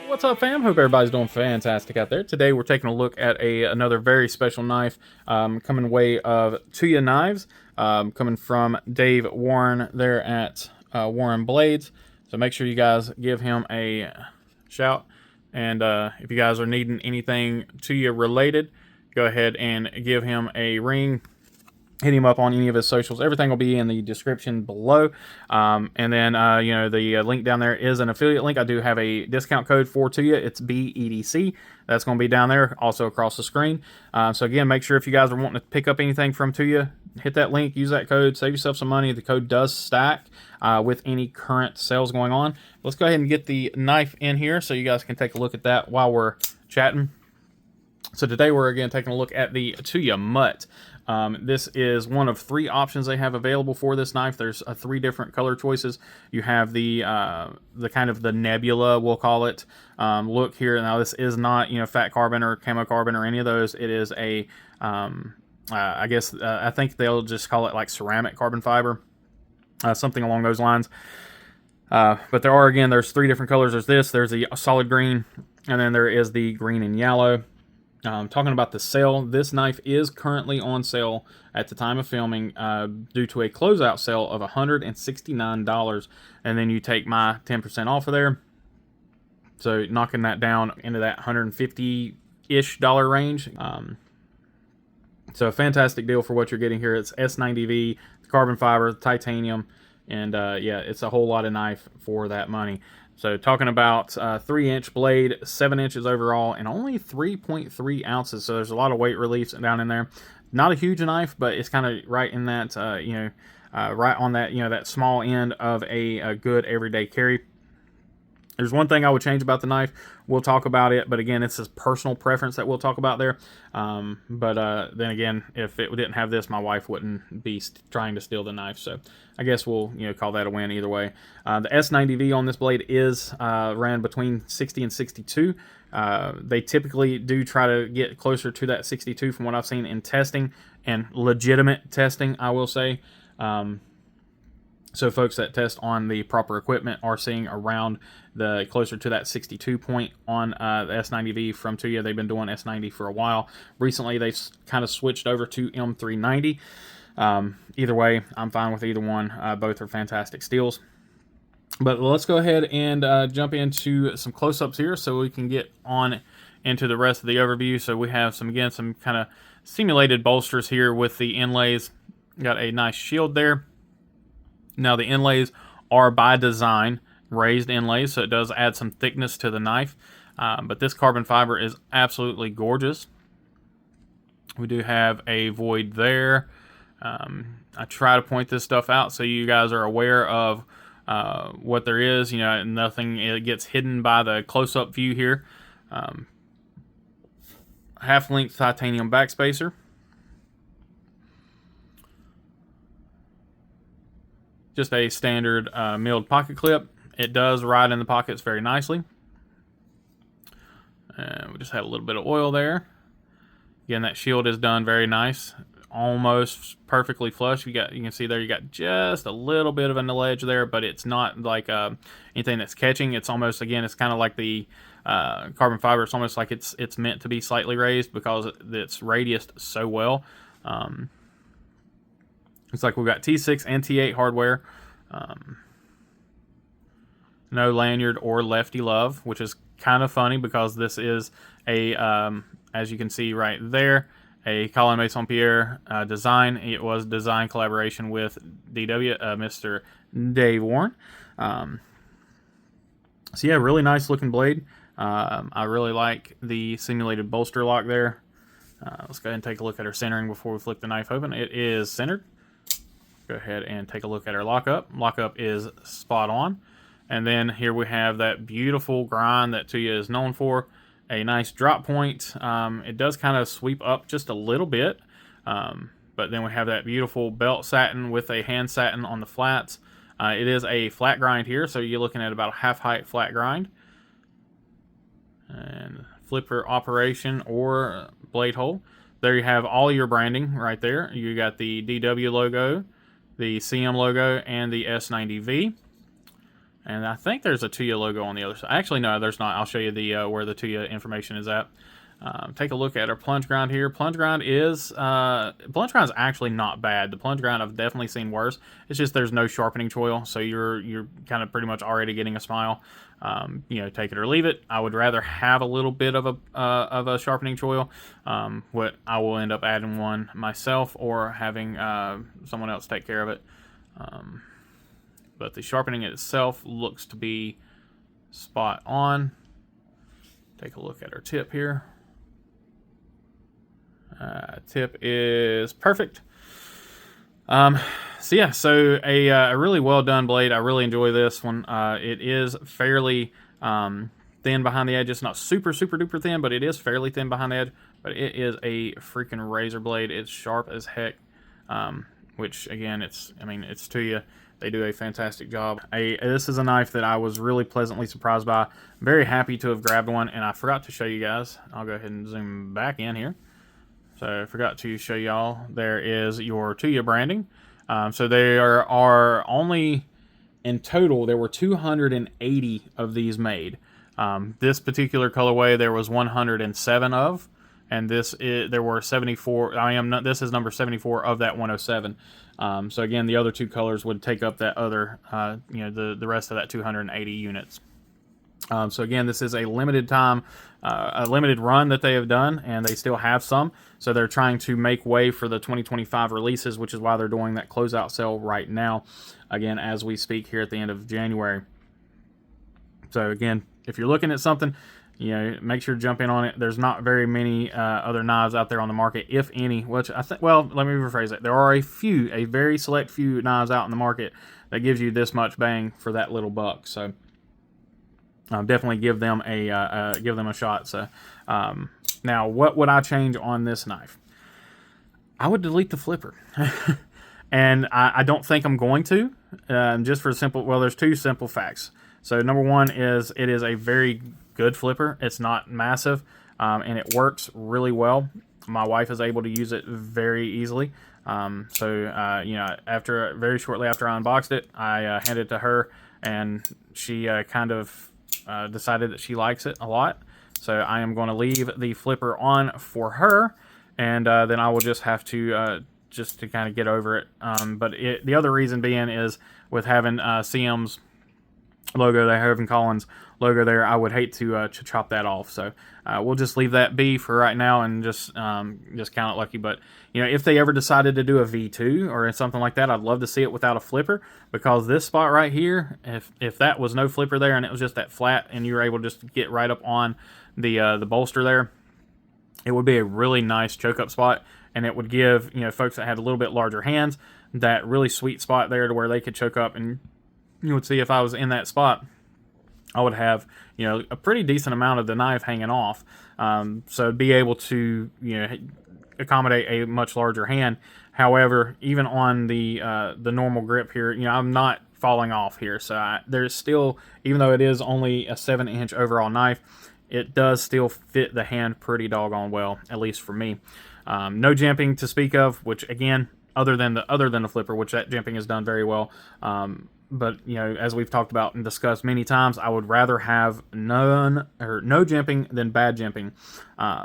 What's up, fam? Hope everybody's doing fantastic out there. Today we're taking a look at another very special knife coming way of Tuya knives, coming from Dave Warren there at Warren Blades. So make sure you guys give him a shout. And if you guys are needing anything Tuya related, go ahead and give him a ring. Hit him up on any of his socials. Everything will be in the description below. And then, the link down there is an affiliate link. I do have a discount code for Tuya. It's BEDC. That's going to be down there, also across the screen. So again, make sure if you guys are wanting to pick up anything from Tuya, hit that link, use that code, save yourself some money. The code does stack with any current sales going on. Let's go ahead and get the knife in here so you guys can take a look at that while we're chatting. So today we're again taking a look at the Tuya Mutt. This is one of three options they have available for this knife. There's three different color choices. You have the kind of the nebula, we'll call it, look here. Now this is not fat carbon or camo carbon or any of those. It is a I think they'll just call it like ceramic carbon fiber, something along those lines. But there's three different colors. There's the solid green, and then there is the green and yellow. Talking about the sale, this knife is currently on sale at the time of filming due to a closeout sale of $169, and then you take my 10% off of there, so knocking that down into that $150-ish range. So a fantastic deal for what you're getting here. It's S90V, carbon fiber, titanium, and it's a whole lot of knife for that money. So talking about 3-inch blade, 7 inches overall, and only 3.3 ounces. So there's a lot of weight relief down in there. Not a huge knife, but it's kind of right in that, right on that, that small end of a good everyday carry. There's one thing I would change about the knife. We'll talk about it, but again, it's his personal preference that we'll talk about there. Then again, if it didn't have this, my wife wouldn't be trying to steal the knife. So I guess we'll call that a win either way. The S90V on this blade is ran between 60 and 62. They typically do try to get closer to that 62 from what I've seen in testing and legitimate testing, I will say. So folks that test on the proper equipment are seeing around the closer to that 62 point on the S90V from Tuya. They've been doing S90 for a while. Recently, they've kind of switched over to M390. Either way, I'm fine with either one. Both are fantastic steels. But let's go ahead and jump into some close-ups here so we can get on into the rest of the overview. So we have some kind of simulated bolsters here with the inlays. Got a nice shield there. Now the inlays are by design raised inlays, so it does add some thickness to the knife. But this carbon fiber is absolutely gorgeous. We do have a void there. I try to point this stuff out so you guys are aware of what there is. Nothing it gets hidden by the close-up view here. Half-length titanium backspacer. Just a standard milled pocket clip. It does ride in the pockets very nicely. We just had a little bit of oil there. Again, that shield is done very nice, almost perfectly flush. You can see there you got just a little bit of an ledge there, but it's not like anything that's catching. It's almost, again, it's kind of like the carbon fiber. It's almost like it's meant to be slightly raised because it's radiused so well. Looks like we've got T6 and T8 hardware. No lanyard or lefty love, which is kind of funny because this is a, as you can see right there, a Colin Mason Pierre design. It was design collaboration with DW, Mr. Dave Warren. So yeah, really nice looking blade. I really like the simulated bolster lock there. Let's go ahead and take a look at our centering before we flick the knife open. It is centered. Go ahead and take a look at our lockup. Lockup is spot on. And then here we have that beautiful grind that Tuya is known for. A nice drop point. It does kind of sweep up just a little bit. But then we have that beautiful belt satin with a hand satin on the flats. It is a flat grind here, so you're looking at about a half height flat grind. And flipper operation or blade hole. There you have all your branding right there. You got the DW logo, the CM logo, and the S90V. And I think there's a Tuya logo on the other side. Actually, no, there's not. I'll show you the where the Tuya information is at. Take a look at our plunge grind here. Plunge grind is actually not bad. The plunge grind I've definitely seen worse. It's just there's no sharpening choil, so you're kind of pretty much already getting a smile. You know, take it or leave it. I would rather have a little bit of a sharpening choil. What I will end up adding one myself or having someone else take care of it. But the sharpening itself looks to be spot on. Take a look at our tip here. Tip is perfect. So yeah, so a really well done blade. I really enjoy this one. It is fairly thin behind the edge. It's not super duper thin, but it is fairly thin behind the edge. But it is a freaking razor blade. It's sharp as heck. Which again, it's Tuya. They do a fantastic job. This is a knife that I was really pleasantly surprised by. Very happy to have grabbed one, and I forgot to show you guys. I'll go ahead and zoom back in here. So I forgot to show y'all. There is your Tuya branding. So there are only, in total, there were 280 of these made. This particular colorway there was 107 of, and there were 74. This is number 74 of that 107. So again, the other two colors would take up that other, the rest of that 280 units. So again, this is a limited time, a limited run that they have done, and they still have some. So they're trying to make way for the 2025 releases, which is why they're doing that closeout sale right now, again, as we speak here at the end of January. So again, if you're looking at something, make sure to jump in on it. There's not very many other knives out there on the market, if any, which I think, well, let me rephrase it. There are a very select few knives out in the market that gives you this much bang for that little buck. So definitely give them a shot. So now, what would I change on this knife? I would delete the flipper. And I don't think I'm going to, just for there's two simple facts. So number one is it is a very good flipper. It's not massive, and it works really well. My wife is able to use it very easily. Very shortly after I unboxed it, I handed it to her, and she kind of decided that she likes it a lot. So I am going to leave the flipper on for her, and then I will just have to kind of get over it. But the other reason being is with having CM's logo there, having Collins logo there, I would hate to chop that off. So we'll just leave that be for right now and just count it lucky. But if they ever decided to do a V2 or something like that, I'd love to see it without a flipper, because this spot right here, if that was no flipper there and it was just that flat and you were able to just get right up on the bolster there, it would be a really nice choke up spot, and it would give folks that had a little bit larger hands that really sweet spot there to where they could choke up. And you would see, if I was in that spot, I would have a pretty decent amount of the knife hanging off, so be able to accommodate a much larger hand. However, even on the normal grip here, I'm not falling off here, so there's still, even though it is only a 7-inch overall knife, it does still fit the hand pretty doggone well, at least for me. No jimping to speak of, which again, other than the flipper, which that jimping is done very well. But as we've talked about and discussed many times, I would rather have no jimping than bad jimping.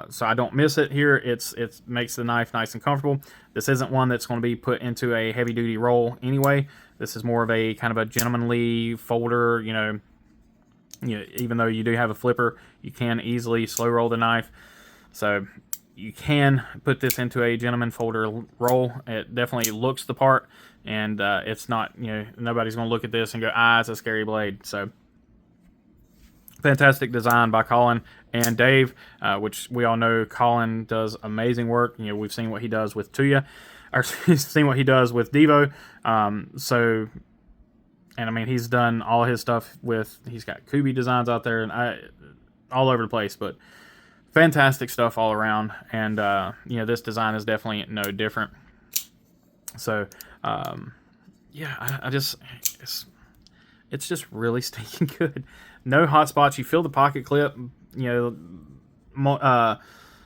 So I don't miss it here. It makes the knife nice and comfortable. This isn't one that's going to be put into a heavy duty roll anyway. This is more of a kind of a gentlemanly folder. Even though you do have a flipper, you can easily slow roll the knife. So you can put this into a gentleman folder roll. It definitely looks the part, and it's not, nobody's going to look at this and go, it's a scary blade. So fantastic design by Colin and Dave, which we all know Colin does amazing work. We've seen what he does with Tuya, or seen what he does with Devo. And he's done all his stuff he's got Kubi designs out there and all over the place, but fantastic stuff all around. And, this design is definitely no different. So, it's just really stinking good. No hot spots. You feel the pocket clip,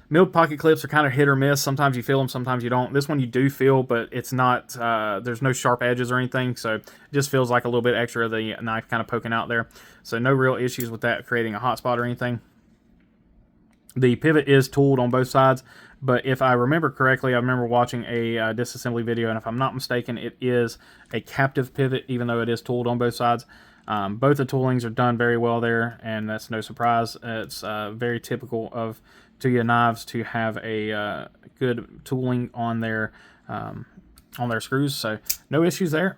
Milled pocket clips are kind of hit or miss. Sometimes you feel them, sometimes you don't. This one you do feel, but it's not, there's no sharp edges or anything, so it just feels like a little bit extra of the knife kind of poking out there. So no real issues with that creating a hot spot or anything. The pivot is tooled on both sides, but if I remember correctly, I remember watching a disassembly video, and if I'm not mistaken, it is a captive pivot, even though it is tooled on both sides. Both the toolings are done very well there, and that's no surprise. It's very typical of Tuya knives to have a good tooling on their screws, so no issues there.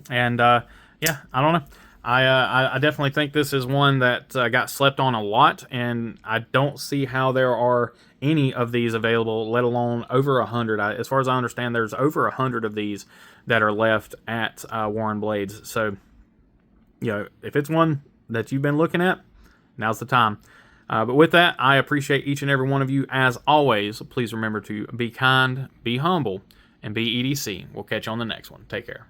And yeah, I don't know. I definitely think this is one that got slept on a lot, and I don't see how there are any of these available, let alone over 100. As far as I understand, there's over 100 of these that are left at Warren Blades. So, you know, if it's one that you've been looking at, now's the time. But with that, I appreciate each and every one of you. As always, please remember to be kind, be humble, and be EDC. We'll catch you on the next one. Take care.